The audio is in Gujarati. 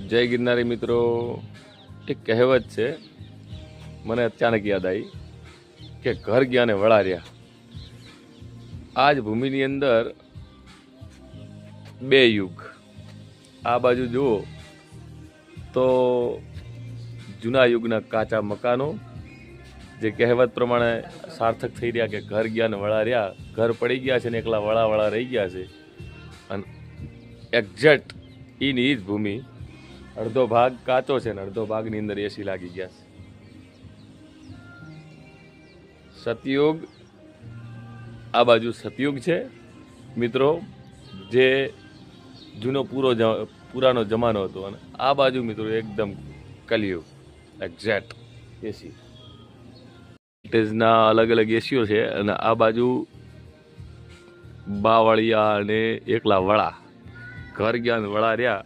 જય ગિરનારી મિત્રો, એક કહેવત છે, મને અચાનક યાદ આવી કે ઘર ગયા ને વળા રહ્યા. આ જ ભૂમિની અંદર બે યુગ. આ બાજુ જુઓ તો જૂના યુગના કાચા મકાનો, જે કહેવત પ્રમાણે સાર્થક થઈ રહ્યા કે ઘર ગયા ને વળા રહ્યા. ઘર પડી ગયા છે ને એકલા વળા વળા રહી ગયા છે. અને એક્ઝેક્ટ એની જ ભૂમિ અડધો ભાગ કાચો છે ને અડધો ભાગની અંદર એસી લાગી ગયા છે. સતયુગ, આ બાજુ સતયુગ છે મિત્રો, જે જૂનો પુરાનો જમાનો હતો. અને આ બાજુ મિત્રો એકદમ કલિયુગ, એક્ઝેક્ટ એસી. વોલ્ટેજના અલગ અલગ એસીઓ છે. અને આ બાજુ બાવળિયા અને એકલા વળા, ઘર ગયા ને વળા રહ્યા.